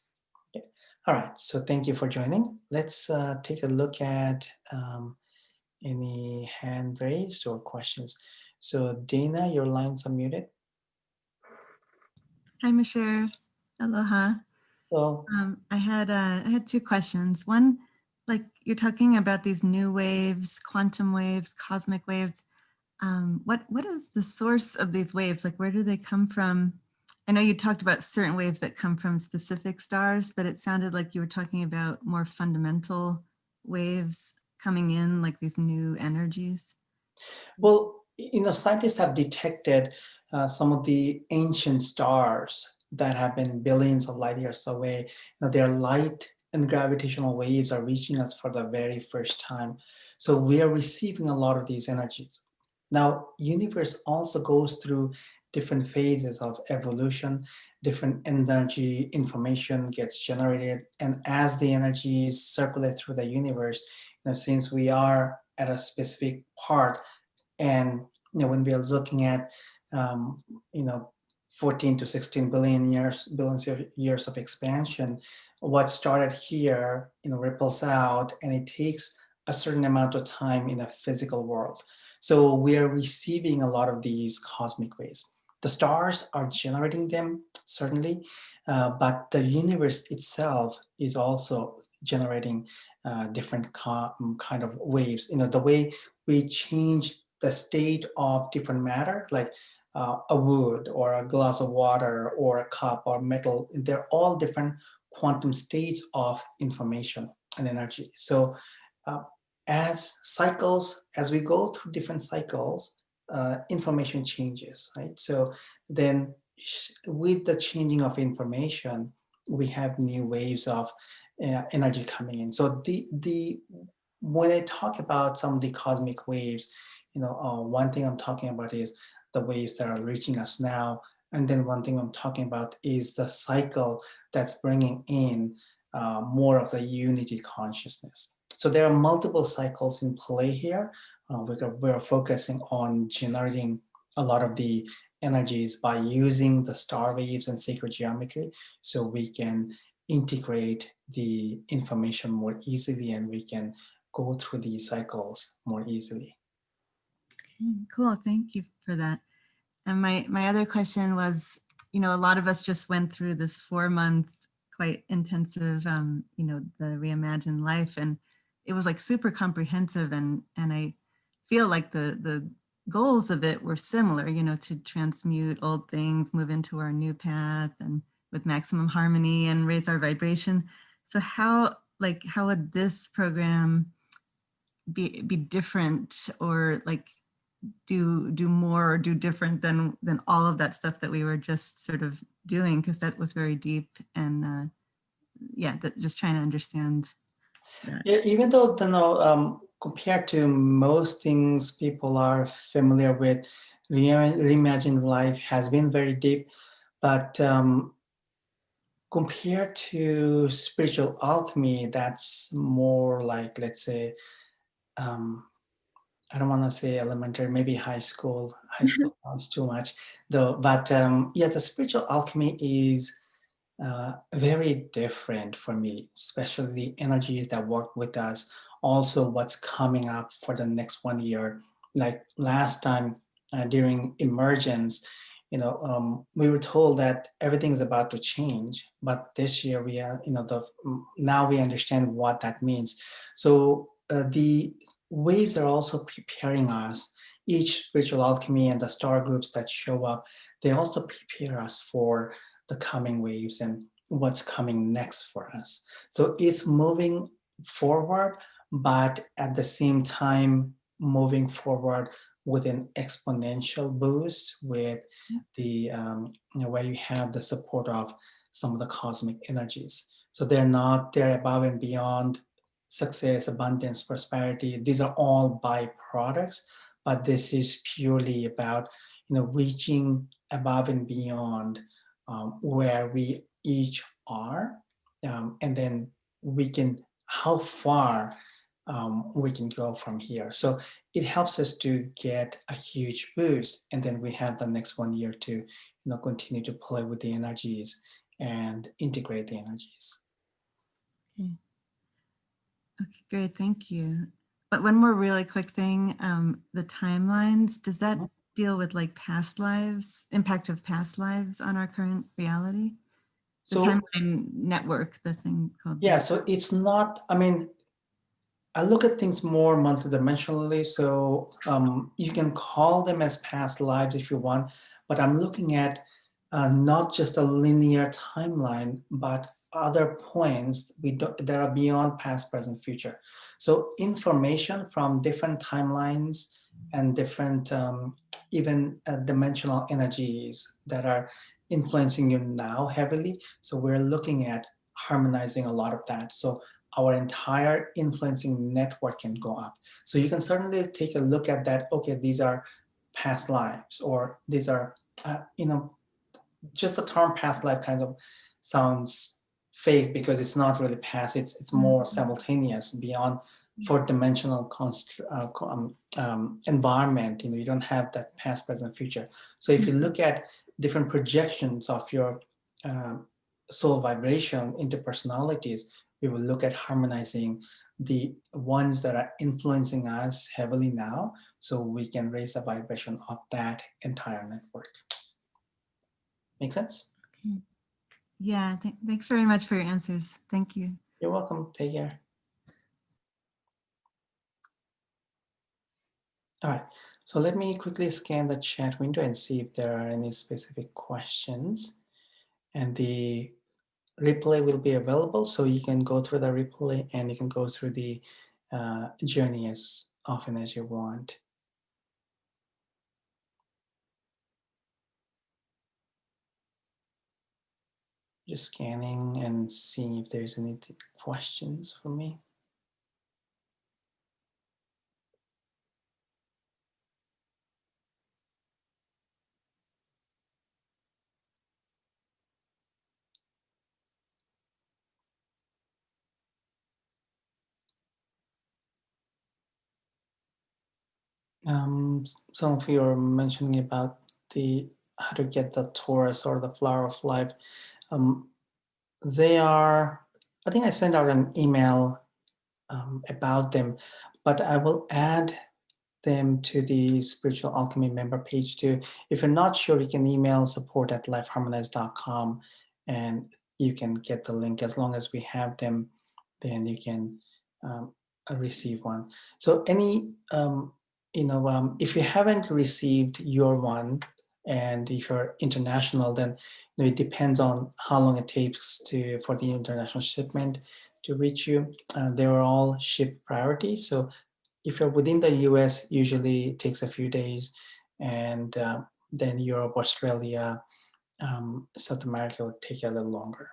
Okay. All right, so thank you for joining. Let's take a look at any hand raised or questions. So Dana, your line's unmuted. Hi, Michelle. Aloha. So I had two questions. One, like you're talking about these new waves, quantum waves, cosmic waves. What is the source of these waves? Like, where do they come from? I know you talked about certain waves that come from specific stars, but it sounded like you were talking about more fundamental waves coming in, like these new energies. well, scientists have detected some of the ancient stars that have been billions of light years away. Their light and gravitational waves are reaching us for the very first time. So we are receiving a lot of these energies. Now, universe also goes through different phases of evolution. Different energy information gets generated, and as the energies circulate through the universe, since we are at a specific part, and when we are looking at um, you know 14 to 16 billions of years of expansion, what started here ripples out, and it takes a certain amount of time in a physical world. So we are receiving a lot of these cosmic rays. The stars are generating them, certainly, but the universe itself is also generating different kind of waves. The way we change the state of different matter, like a wood or a glass of water or a cup or metal, they're all different quantum states of information and energy. So uh, as we go through different cycles, information changes, right? So then with the changing of information, we have new waves of energy coming in. So the when I talk about some of the cosmic waves, one thing I'm talking about is the waves that are reaching us now, and then one thing I'm talking about is the cycle that's bringing in more of the unity consciousness. So there are multiple cycles in play here. We're focusing on generating a lot of the energies by using the star waves and sacred geometry, so we can integrate the information more easily, and we can go through these cycles more easily. Okay, cool. Thank you for that. And my other question was, a lot of us just went through this 4-month, quite intensive, the reimagined life, and it was like super comprehensive, and I feel like the goals of it were similar, to transmute old things, move into our new path, and with maximum harmony and raise our vibration. So how would this program be different, or like do more or do different than all of that stuff that we were just sort of doing, because that was very deep, and just trying to understand that. Yeah, even though compared to most things people are familiar with, reimagined life has been very deep, but compared to spiritual alchemy, that's more like, let's say, um, I don't want to say elementary, maybe high school. High school sounds too much, though. But yeah, the spiritual alchemy is very different for me, especially the energies that work with us. Also, what's coming up for the next 1 year. Like last time during emergence, we were told that everything's about to change, but this year we are, now we understand what that means. So the waves are also preparing us. Each spiritual alchemy and the star groups that show up, they also prepare us for the coming waves and what's coming next for us. So it's moving forward, but at the same time, moving forward with an exponential boost with the where you have the support of some of the cosmic energies. So they're above and beyond success, abundance, prosperity. These are all byproducts, but this is purely about reaching above and beyond where we each are, and then we can how far we can go from here. So it helps us to get a huge boost, and then we have the next 1 year to continue to play with the energies and integrate the energies. Okay. Okay, great. Thank you. But one more really quick thing, the timelines, does that deal with like past lives, impact of past lives on our current reality? The So timeline network, the thing called. yeah, so it's not, I mean, I look at things more multidimensionally, so you can call them as past lives if you want, but I'm looking at not just a linear timeline, but other points that are beyond past, present, future. So information from different timelines and different even dimensional energies that are influencing you now heavily. So we're looking at harmonizing a lot of that. So our entire influencing network can go up. So you can certainly take a look at that. Okay, these are past lives, or these are, just the term past life kind of sounds fake because it's not really past. It's more simultaneous beyond fourth-dimensional environment. You don't have that past, present, future. So if you look at different projections of your soul vibration into personalities, we will look at harmonizing the ones that are influencing us heavily now, so we can raise the vibration of that entire network. Make sense? Okay. Yeah, thanks very much for your answers. Thank you. You're welcome. Take care. All right. So let me quickly scan the chat window and see if there are any specific questions. And the replay will be available, so you can go through the replay and you can go through the journey as often as you want. Just scanning and seeing if there's any questions for me. Some of you are mentioning about how to get the Taurus or the flower of life. They are, I think I sent out an email about them, but I will add them to the Spiritual Alchemy member page too. If you're not sure, you can email support@lifeharmonized.com and you can get the link. As long as we have them, then you can receive one. So if you haven't received your one, and if you're international, then it depends on how long it takes for the international shipment to reach you. They are all shipped priority. So if you're within the US, usually it takes a few days, and then Europe, Australia, South America would take a little longer.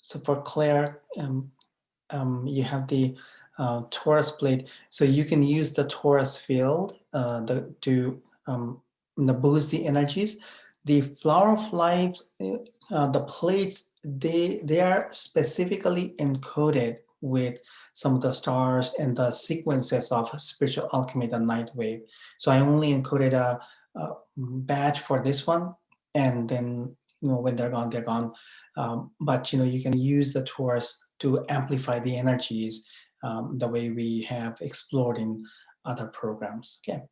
So for Claire, you have the Taurus plate, so you can use the Taurus field to boost the energies. The flower of life, the plates, they are specifically encoded with some of the stars and the sequences of spiritual alchemy, the night wave. So I only encoded a batch for this one, and then when they're gone, they're gone. But you can use the Taurus to amplify the energies the way we have explored in other programs. Okay.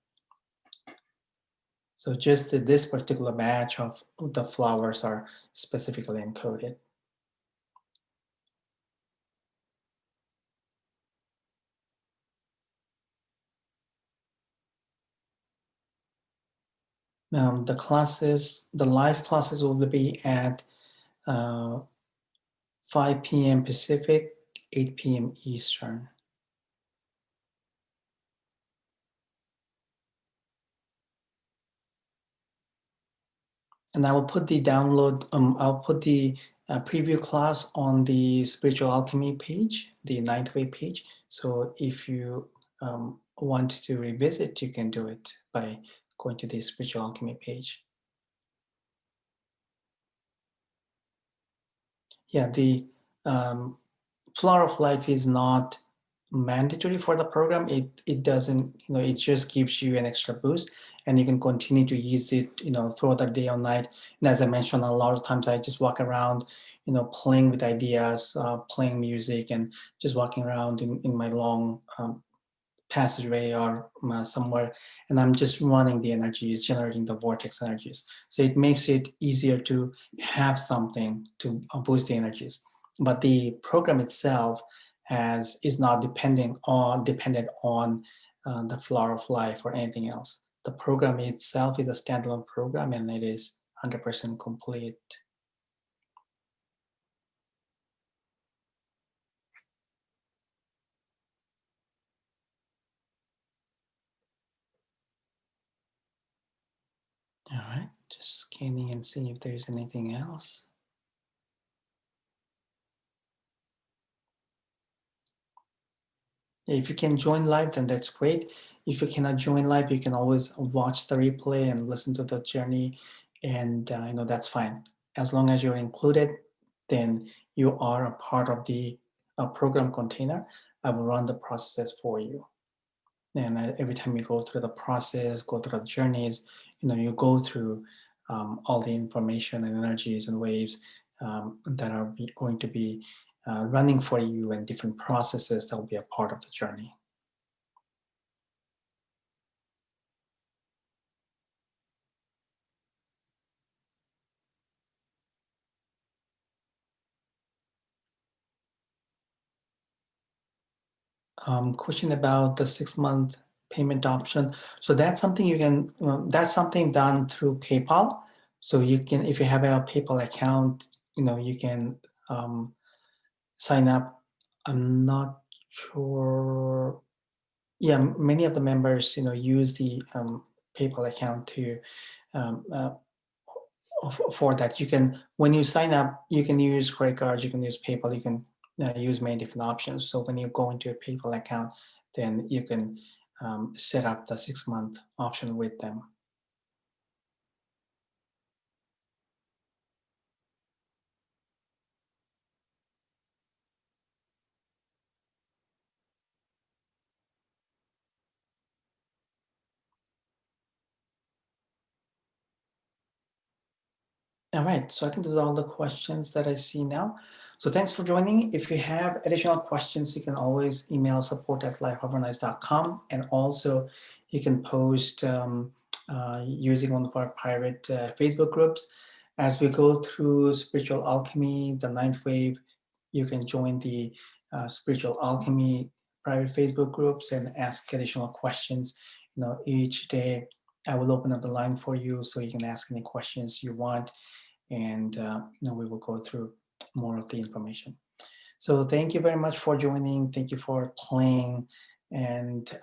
So just this particular batch of the flowers are specifically encoded. The live classes will be at uh, 5 p.m. Pacific, 8 p.m. Eastern. And I will put the download, I'll put the preview class on the Spiritual Alchemy page, the ninth wave page. So if you want to revisit, you can do it by going to the Spiritual Alchemy page. Yeah, the Flower of Life is not mandatory for the program. It doesn't, it just gives you an extra boost, and you can continue to use it, throughout the day or night. And as I mentioned, a lot of times I just walk around, playing with ideas, playing music, and just walking around in my long passageway or somewhere, and I'm just running the energies, generating the vortex energies. So it makes it easier to have something to boost the energies. But the program itself is not dependent on the flower of life or anything else. The program itself is a standalone program, and it is 100% complete. All right, just scanning and seeing if there's anything else. If you can join live, then that's great. If you cannot join live, you can always watch the replay and listen to the journey, and that's fine. As long as you're included, then you are a part of the program container. I will run the processes for you, and every time you go through the process, go through the journeys, you go through all the information and energies and waves that are going to be running for you, and different processes that will be a part of the journey. Question about the 6-month payment option. So that's something you can, that's something done through PayPal. So you can, if you have a PayPal account, you can sign up. I'm not sure. Yeah, many of the members, use the PayPal account to um, uh, for that. You can, when you sign up, you can use credit cards, you can use PayPal, you can use many different options. So when you go into a PayPal account, then you can set up the 6-month option with them. All right, so I think those are all the questions that I see now. So thanks for joining. If you have additional questions, you can always email support@lifeharmonized.com, and also you can post using one of our private Facebook groups. As we go through Spiritual Alchemy, the ninth wave, you can join the Spiritual Alchemy private Facebook groups and ask additional questions. Each day I will open up the line for you, so you can ask any questions you want, and we will go through more of the information. So thank you very much for joining. Thank you for playing, and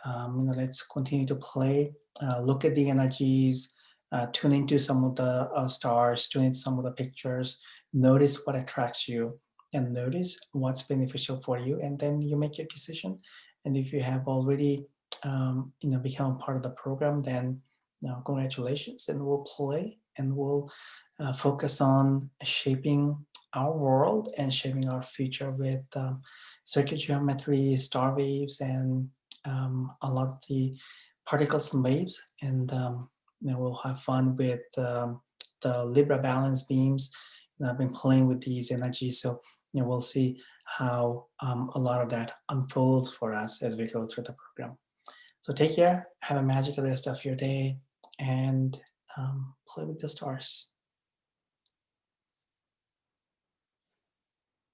let's continue to play. Look at the energies, tune into some of the stars, tune into some of the pictures. Notice what attracts you, and notice what's beneficial for you, and then you make your decision. And if you have already, become part of the program, then congratulations, and we'll play, and we'll focus on shaping our world and shaping our future with circuit geometry, star waves, and a lot of the particles and waves. And we'll have fun with the Libra balance beams. I've been playing with these energies, so we'll see how a lot of that unfolds for us as we go through the program. So take care, have a magical rest of your day, and play with the stars.